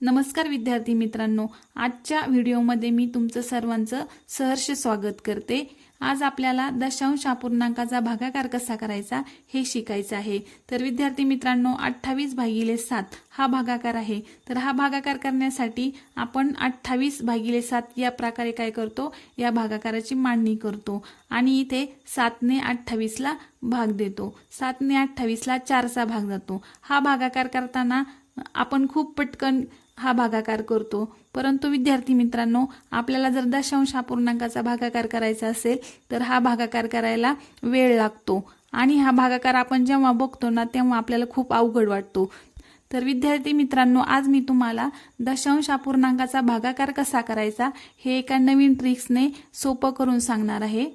नमस्कार विद्यार्थी मित्रांनो, आजच्या व्हिडिओमध्ये मी तुमचं सर्वांचं सहर्ष स्वागत करते। आज आपल्याला दशांश अपूर्णांकाचा भागाकार कसा करायचा हे शिकायचं आहे। तर विद्यार्थी मित्रांनो, 28/7 हा भागाकार आहे। तर हा भागाकार करण्यासाठी आपण 28/7 या प्रकारे काय करतो, या भागाकाराची मांडणी करतो आणि इथे 7 ने 28 ला भाग देतो। 7 ने 28 ला 4 चा भाग जातो। हा भागाकार करताना आपण खूप पटकन हा भागाकार करतो, परंतु विद्यार्थी मित्रांनो, आपल्याला जर दशांश अपूर्णांकाचा भागाकार करायचा असेल तर हा भागाकार करायला वेळ लागतो आणि हा भागाकार आपण जेव्हा बघतो ना तेव्हा आपल्याला खूप अवघड वाटतो। तर विद्यार्थी मित्रांनो, आज मी तुम्हाला दशांश अपूर्णांकाचा भागाकार कसा करायचा हे एका नवीन ट्रिक्सने सोपं करून सांगणार आहे।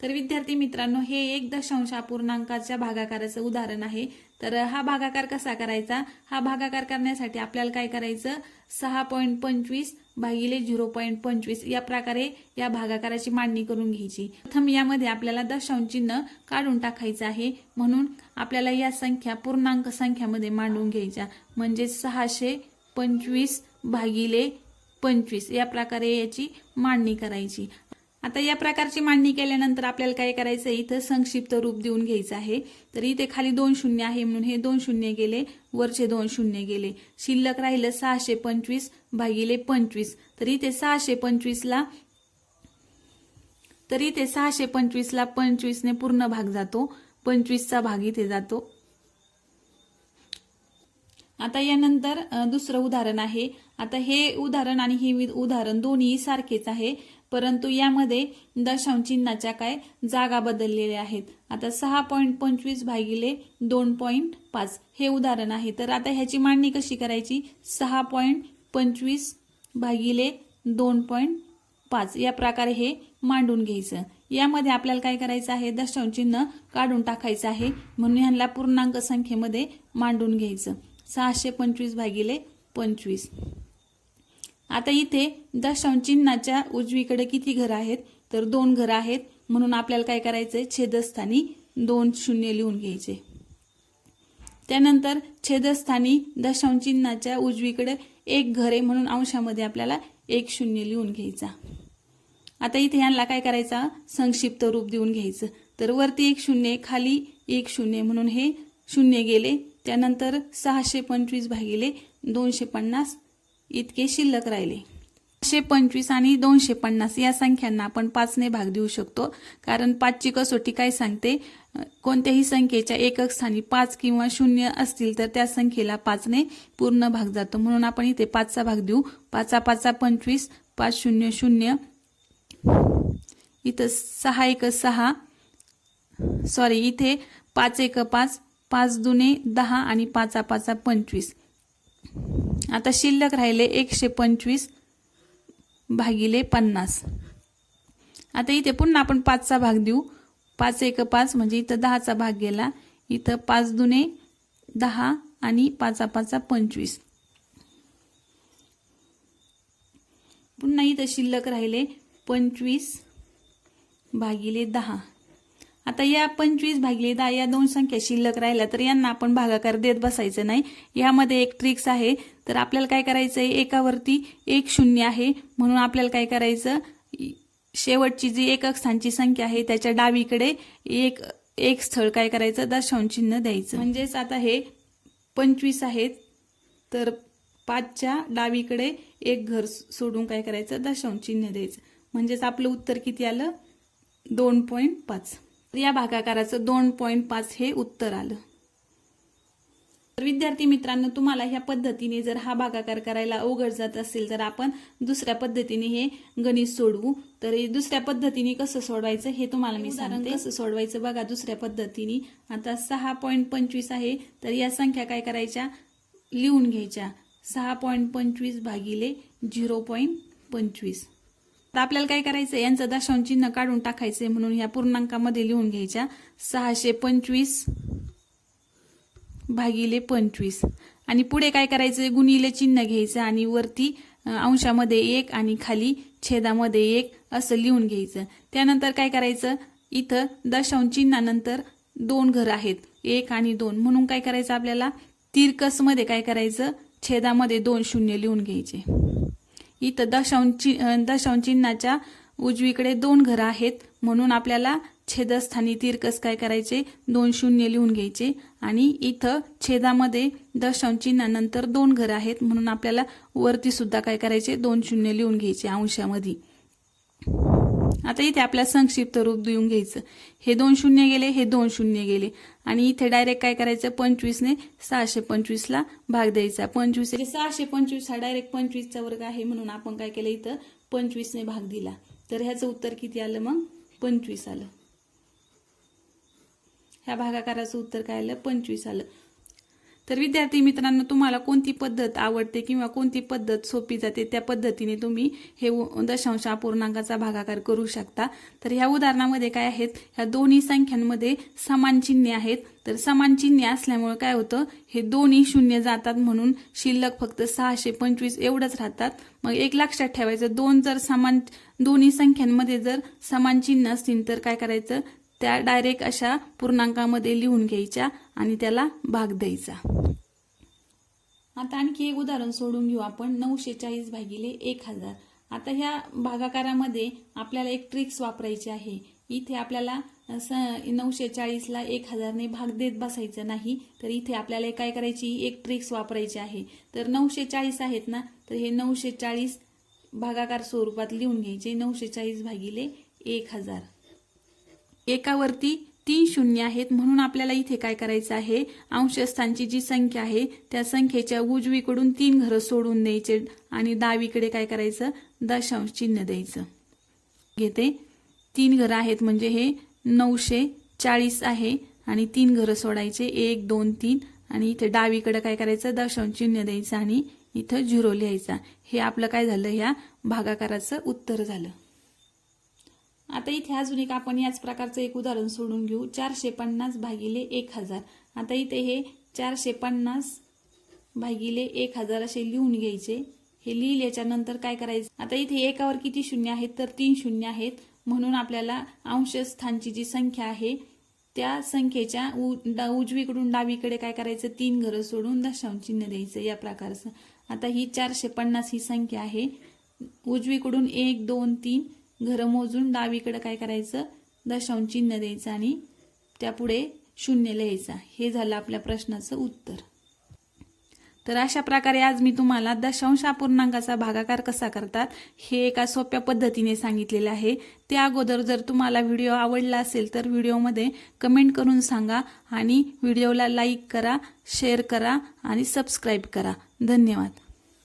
तर विद्यार्थी मित्रांनो, हे एक दशांश अपूर्णांकाच्या भागाकाराचं उदाहरण आहे। तर हा भागाकार कसा करायचा, हा भागाकार करण्यासाठी आपल्याला काय करायचं, 6.25 भागिले 0.25 या प्रकारे या भागाकाराची मांडणी करून घ्यायची। प्रथम यामध्ये आपल्याला दशांश चिन्ह काढून टाकायचं आहे, म्हणून आपल्याला या संख्या पूर्णांक संख्यामध्ये मांडून घ्यायच्या, म्हणजे 625 भागिले 25 या प्रकारे याची मांडणी करायची। आता या प्रकारची मांडणी केल्यानंतर आपल्याला काय करायचं, इथं संक्षिप्त रूप देऊन घ्यायचं आहे। तर इथे खाली 2 शून्य आहे म्हणून हे 2 शून्य गेले, वरचे 2 शून्य गेले, शिल्लक राहिलं 625 भागिले 25। तर इथे 625 ला 25 ने पूर्ण भाग जातो, 25 चा भाग इथे जातो। आता यानंतर दुसरं उदाहरण आहे। आता हे उदाहरण आणि हे उदाहरण दोन्ही सारखेच आहे, परंतु यामध्ये दशांश चिन्हाच्या काय जागा बदललेल्या आहेत। आता 6.25 भागिले 2.5 हे उदाहरण आहे। तर आता ह्याची मांडणी कशी करायची, 6.25 भागिले 2.5 या प्रकारे हे मांडून घ्यायचं। यामध्ये आपल्याला काय करायचं आहे, दशांश चिन्ह काढून टाकायचं आहे, म्हणून ह्यांना पूर्णांक संख्येमध्ये मांडून घ्यायचं, 625 भागिले 25। आता इथे दशांश चिन्हाच्या उजवीकडे किती घर आहेत, तर 2 घर आहेत, म्हणून आपल्याला काय करायचंय, छेदस्थानी 2 शून्य लिहून घ्यायचे। त्यानंतर छेदस्थानी दशांश चिन्हाच्या उजवीकडे 1 घर आहे, म्हणून अंशामध्ये आपल्याला 1 शून्य लिहून घ्यायचा। आता इथे यांना काय करायचा, संक्षिप्त रूप देऊन घ्यायचं। तर वरती 1 शून्य, खाली 1 शून्य, म्हणून हे शून्य गेले। त्यानंतर 625 भागिले 250 इतके शिल्लक राहिले। 625 आणि 250 या संख्यांना आपण 5 ने भाग देऊ शकतो, कारण 5 ची कसोटी काय सांगते, कोणत्याही संख्येच्या एकक स्थानी 5 किंवा 0 असतील तर त्या संख्येला 5 ने पूर्ण भाग जातो, म्हणून आपण इथे 5 चा भाग देऊ। 5 × 5 = 25, 5 0 0, इथं 6 1 6, सॉरी इथे 5 1 5, 5 2 10 आणि 5 5 25। आता शिल्लक राहिले 125 भागिले 50। आता इथे पुन्हा आपण 5 चा भाग देऊ, 5 1 5 म्हणजे इथं 10 चा भाग गेला, इथं 5 2 10 आणि 5 5 25। पुन्हा इथं शिल्लक राहिले 25 भागिले 10। आता या 25 भागिले 10 या 2 संख्या शिल्लक राहिल्या, तर यांना आपण भागाकार देत बसायचं नाही। यामध्ये एक ट्रिक्स आहे। तर आपल्याला काय करायचंय, एकावरती 1 शून्य आहे, म्हणून आपल्याला काय करायचं, शेवटची जी एकक स्थानची संख्या आहे त्याच्या डावीकडे एक स्थळ काय करायचं, दशांश चिन्ह द्यायचं। म्हणजेच आता हे 25 आहेत, तर 5 च्या डावीकडे एक घर सोडून काय करायचं, दशांश चिन्ह द्यायचं। म्हणजेच आपलं उत्तर किती आलं, 2.5। या भागाकाराचं 2.5 हे उत्तर आलं। तर विद्यार्थी मित्रांनो, तुम्हाला ह्या पद्धतीने जर हा भागाकार करायला अवघड जात असेल तर आपण दुसऱ्या पद्धतीने हे गणित सोडवू। तर दुसऱ्या पद्धतीने कसं सोडवायचं हे तुम्हाला मी सांगते। कसं सोडवायचं बघा दुसऱ्या पद्धतीने। आता 6.25 आहे, तर या संख्या काय करायच्या, लिहून घ्यायच्या, 6.25 भागिले 0.25। तर आपल्याला काय करायचं, यांचं दशांश चिन्ह काढून टाकायचे, म्हणून या पूर्णांकामध्ये लिहून घ्यायच्या, 625 भागिले 25। आणि पुढे काय करायचं, गुणिले चिन्ह घ्यायचं आणि वरती अंशामध्ये 1 आणि खाली छेदामध्ये 1 असं लिहून घ्यायचं। त्यानंतर काय करायचं, इथं दशांश चिन्हानंतर 2 घर आहेत, 1 आणि 2, म्हणून काय करायचं, आपल्याला तिरकसमध्ये काय करायचं, छेदामध्ये 2 शून्य लिहून घ्यायचे। इथं दशांश चिन्हाच्या उजवीकडे 2 घरं आहेत, म्हणून आपल्याला छेदस्थानी तिरकस काय करायचे, 2 शून्य लिहून घ्यायचे। आणि इथं छेदामध्ये दशांश चिन्हानंतर 2 घरं आहेत, म्हणून आपल्याला वरती सुद्धा काय करायचे, 2 शून्य लिहून घ्यायचे अंशामध्ये। आता इथे आपल्याला संक्षिप्त रूप देऊन घ्यायचं। हे 2 शून्य गेले, हे 2 शून्य गेले, आणि इथे डायरेक्ट काय करायचं, 25 ने 625 ला भाग द्यायचा। 25 625 हा डायरेक्ट 25 चा वर्ग आहे, म्हणून आपण काय केलं, इथं 25 ने भाग दिला। तर ह्याचं उत्तर किती आलं, मग 25 आलं। ह्या भागाकाराचं उत्तर काय आलं, 25 आलं। तर विद्यार्थी मित्रांनो, तुम्हाला कोणती पद्धत आवडते किंवा कोणती पद्धत सोपी जाते, त्या पद्धतीने तुम्ही हे दशांश अपूर्णांकाचा भागाकार करू शकता। तर ह्या उदाहरणामध्ये काय आहेत, ह्या दोन्ही संख्यांमध्ये समान चिन्हे आहेत। तर समान चिन्हे असल्यामुळे काय होतं, हे दोन्ही शून्य जातात, म्हणून शिल्लक फक्त 625 एवढंच राहतात। मग एक लक्षात ठेवायचं, दोन्ही संख्यांमध्ये जर समान चिन्ह असतील तर काय करायचं, त्या डायरेक्ट अशा पूर्णांकामध्ये लिहून घ्यायच्या आणि त्याला भाग द्यायचा। आता आणखी एक उदाहरण सोडून घेऊ आपण, 940 भागिले 1000। आता ह्या भागाकारामध्ये आपल्याला एक ट्रिक्स वापरायची आहे। इथे आपल्याला 940 ला 1000 ने भाग देत बसायचं नाही, तर इथे आपल्याला काय करायची, एक ट्रिक्स वापरायची आहे। तर 940 आहेत ना, तर हे 940 भागाकार स्वरूपात लिहून घ्यायचे, 940 भागिले 1000। एकावरती 3 शून्य आहेत, म्हणून आपल्याला इथे काय करायचं आहे, अंशस्थानची जी संख्या आहे त्या संख्येच्या उजवीकडून 3 घरं सोडून द्यायचे आणि डावीकडे काय करायचं, दशांश चिन्ह द्यायचं। घेते 3 घरं आहेत, म्हणजे हे 940 आहे आणि 3 घरं सोडायचे, 1 2 3, आणि इथे डावीकडे काय करायचं, दशांश चिन्ह द्यायचं आणि इथं 0 लिहायचा। हे आपलं काय झालं, ह्या भागाकाराचं उत्तर झालं। आता इथे अजून एक आपण याच प्रकारचं एक उदाहरण सोडून घेऊ, 450 भागिले 1000। आता इथे हे 450 भागिले 1000 असे लिहून घ्यायचे। हे लिहिल्याच्या नंतर काय करायचं, आता इथे एकावर किती शून्य आहेत, तर 3 शून्य आहेत, म्हणून आपल्याला अंशस्थानची जी संख्या आहे त्या संख्येच्या उजवीकडून डावीकडे काय करायचं, 3 घरं सोडून दशांश चिन्ह द्यायचं, या प्रकारचं। आता ही 450 ही संख्या आहे, उजवीकडून 1 2 3 घरं मोजून डावीकडे काय करायचं, दशांश चिन्ह द्यायचं आणि त्यापुढे 0 लिहायचा। हे झालं आपल्या प्रश्नाचं उत्तर। तर अशा प्रकारे आज मी तुम्हाला दशांश अपूर्णांकाचा भागाकार कसा करतात हे एका सोप्या पद्धतीने सांगितलेले आहे। त्या अगोदर जर तुम्हाला व्हिडिओ आवडला असेल तर व्हिडिओमध्ये कमेंट करून सांगा आणि व्हिडिओला लाईक करा, शेअर करा आणि सबस्क्राईब करा। धन्यवाद।